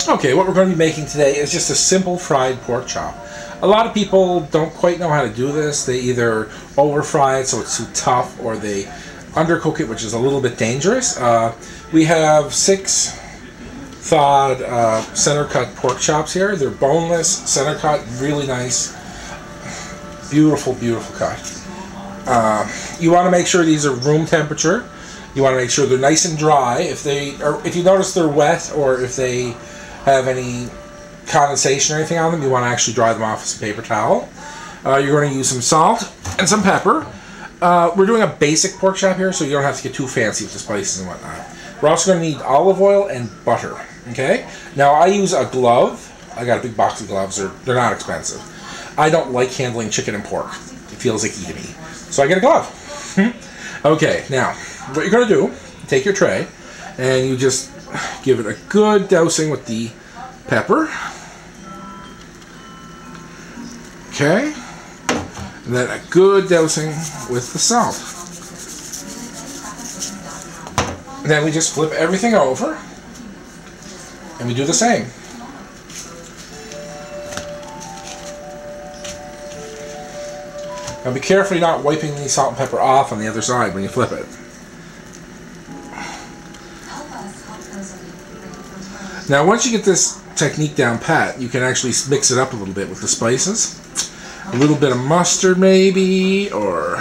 Okay, what we're going to be making today is just a simple fried pork chop. A lot of people don't quite know how to do this. They either over fry it so it's too tough, or they undercook it, which is a little bit dangerous. We have 6 thawed center cut pork chops here. They're boneless, center cut, really nice, beautiful, beautiful cut. You want to make sure these are room temperature. You want to make sure they're nice and dry. If you notice they're wet, or if they have any condensation or anything on them, you want to actually dry them off with some paper towel. You're going to use some salt and some pepper. We're doing a basic pork chop here, so you don't have to get too fancy with the spices and whatnot. We're also going to need olive oil and butter. Okay? Now I use a glove. I got a big box of gloves. They're not expensive. I don't like handling chicken and pork. It feels icky to me. So I get a glove. Okay, now what you're going to do, take your tray and you just give it a good dousing with the pepper. Okay, and then a good dousing with the salt. And then we just flip everything over and we do the same. Now be careful you're not wiping the salt and pepper off on the other side when you flip it. Now once you get this technique down pat, you can actually mix it up a little bit with the spices. A little bit of mustard maybe, or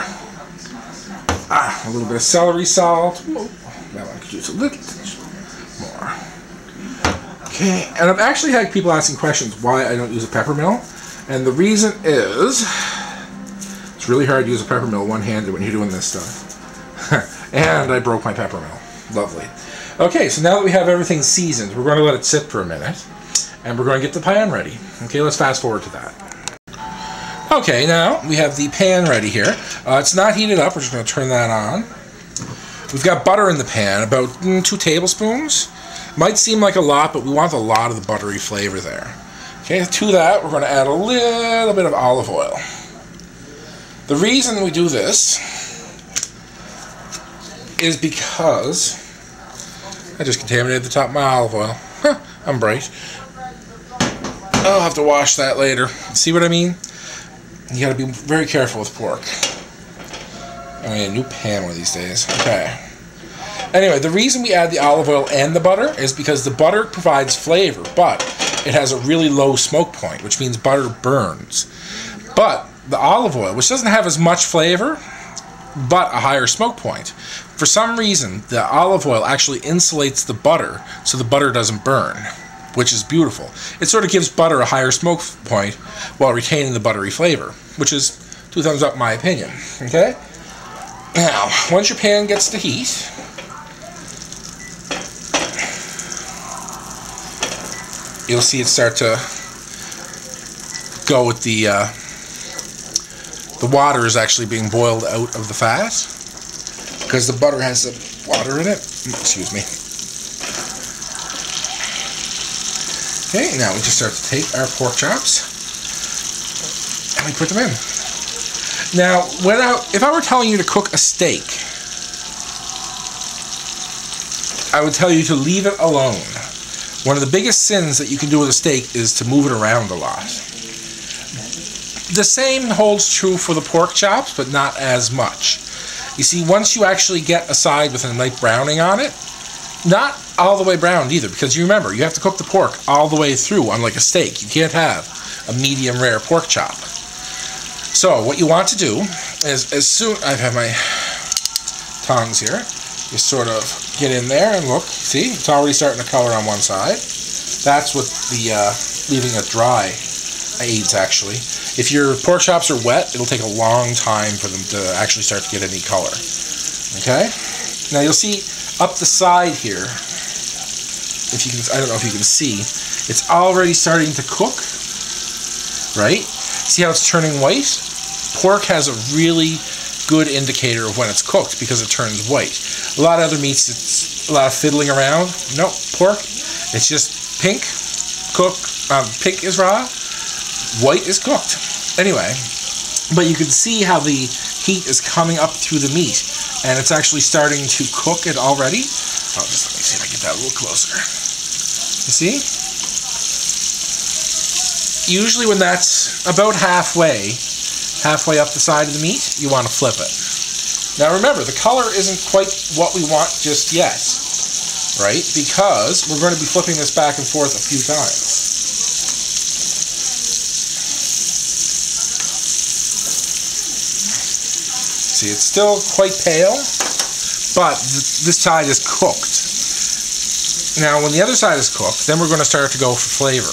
a little bit of celery salt. That one could use a little more. Okay, and I've actually had people asking questions why I don't use a pepper mill, and the reason is it's really hard to use a pepper mill one-handed when you're doing this stuff. And I broke my pepper mill. Lovely. Okay, so now that we have everything seasoned, we're going to let it sit for a minute, and we're going to get the pan ready. Okay, let's fast forward to that. Okay, now we have the pan ready here. It's not heated up. We're just going to turn that on. We've got butter in the pan, about 2 tablespoons. Might seem like a lot, but we want a lot of the buttery flavor there. Okay, to that, we're going to add a little bit of olive oil. The reason we do this is because I just contaminated the top of my olive oil. Huh, I'm bright. I'll have to wash that later. See what I mean? You gotta be very careful with pork. I need a new pan one of these days. Okay. Anyway, the reason we add the olive oil and the butter is because the butter provides flavor, but it has a really low smoke point, which means butter burns. But the olive oil, which doesn't have as much flavor, but a higher smoke point, for some reason the olive oil actually insulates the butter so the butter doesn't burn, which is beautiful. It sort of gives butter a higher smoke point while retaining the buttery flavor, which is 2 thumbs up in my opinion. Okay? Now, once your pan gets to heat, you'll see it start to go with the water is actually being boiled out of the fat because the butter has the water in it. Excuse me. Okay, now we just start to take our pork chops and we put them in. Now, if I were telling you to cook a steak, I would tell you to leave it alone. One of the biggest sins that you can do with a steak is to move it around a lot. The same holds true for the pork chops, but not as much. You see, once you actually get a side with a nice browning on it, not all the way browned either, because you remember, you have to cook the pork all the way through, unlike a steak. You can't have a medium rare pork chop. So what you want to do is, as soon I have my tongs here, you sort of get in there and look. See, it's already starting to color on one side. That's what the leaving it dry aids, actually. If your pork chops are wet, it'll take a long time for them to actually start to get any color. Okay? Now you'll see up the side here, if you can, I don't know if you can see, it's already starting to cook, right? See how it's turning white? Pork has a really good indicator of when it's cooked because it turns white. A lot of other meats, it's a lot of fiddling around. Nope, pork, it's just pink, pink is raw, white is cooked. Anyway, but you can see how the heat is coming up through the meat, and it's actually starting to cook it already. Oh, just let me see if I can get that a little closer. You see? usually when that's about halfway up the side of the meat, you want to flip it. Now remember, the color isn't quite what we want just yet, right? Because we're going to be flipping this back and forth a few times. See, it's still quite pale, but this side is cooked. Now, when the other side is cooked, then we're going to start to go for flavor.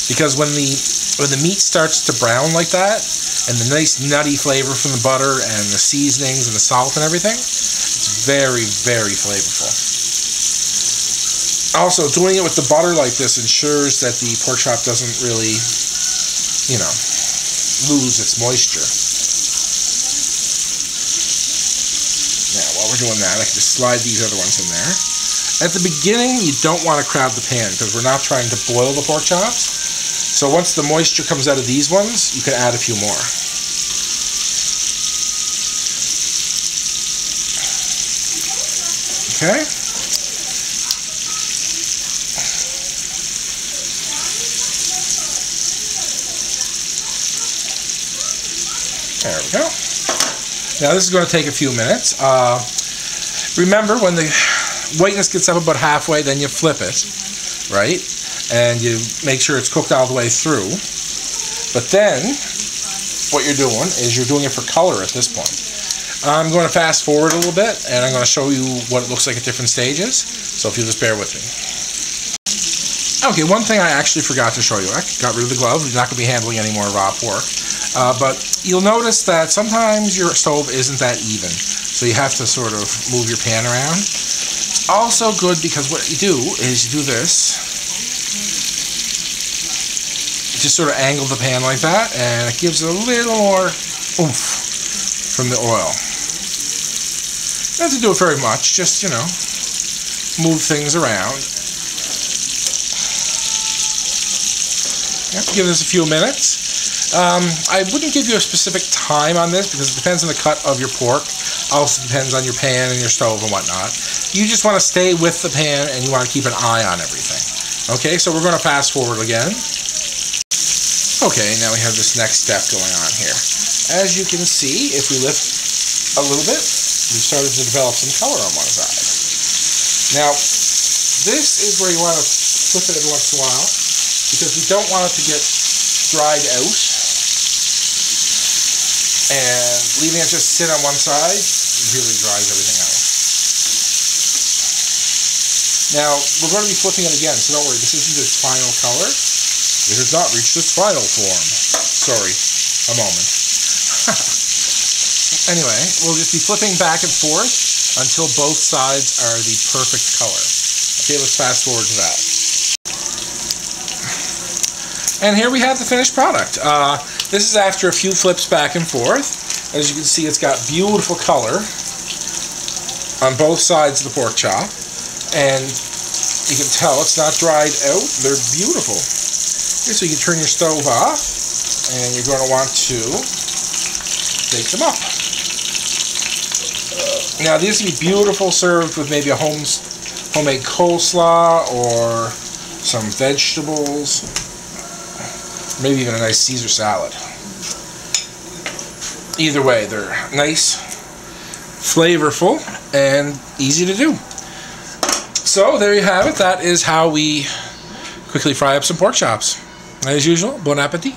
Because when the meat starts to brown like that, and the nice nutty flavor from the butter and the seasonings and the salt and everything, it's very, very flavorful. Also, doing it with the butter like this ensures that the pork chop doesn't really, you know, lose its moisture. Now, while we're doing that, I can just slide these other ones in there. At the beginning, you don't want to crowd the pan because we're not trying to boil the pork chops. So once the moisture comes out of these ones, you can add a few more. Okay. There we go. Now this is going to take a few minutes. Remember, when the whiteness gets up about halfway, then you flip it, right? And you make sure it's cooked all the way through. But then, what you're doing is you're doing it for color at this point. I'm going to fast forward a little bit, and I'm going to show you what it looks like at different stages. So if you'll just bear with me. Okay, one thing I actually forgot to show you. I got rid of the glove. We're not going to be handling any more raw pork. But you'll notice that sometimes your stove isn't that even. So you have to sort of move your pan around. It's also good because what you do is you do this. Just sort of angle the pan like that, and it gives it a little more oomph from the oil. You don't have to do it very much, just, you know, move things around. Give this a few minutes. I wouldn't give you a specific time on this because it depends on the cut of your pork. Also depends on your pan and your stove and whatnot. You just want to stay with the pan and you want to keep an eye on everything. Okay, so we're going to fast forward again. Okay, now we have this next step going on here. As you can see, if we lift a little bit, we've started to develop some color on one side. Now, this is where you want to flip it every once in a while, because we don't want it to get dried out. And leaving it just sit on one side really dries everything out. Now, we're going to be flipping it again, so don't worry, this isn't its final color. It has not reached its final form. Sorry, a moment. Anyway, we'll just be flipping back and forth until both sides are the perfect color. Okay, let's fast forward to that. And here we have the finished product. This is after a few flips back and forth. As you can see, it's got beautiful color on both sides of the pork chop. And you can tell it's not dried out. They're beautiful. So you can turn your stove off, and you're going to want to take them up. Now these can be beautiful served with maybe a homemade coleslaw or some vegetables, maybe even a nice Caesar salad. Either way, they're nice, flavorful, and easy to do. So there you have it. That is how we quickly fry up some pork chops. As usual, bon appetit.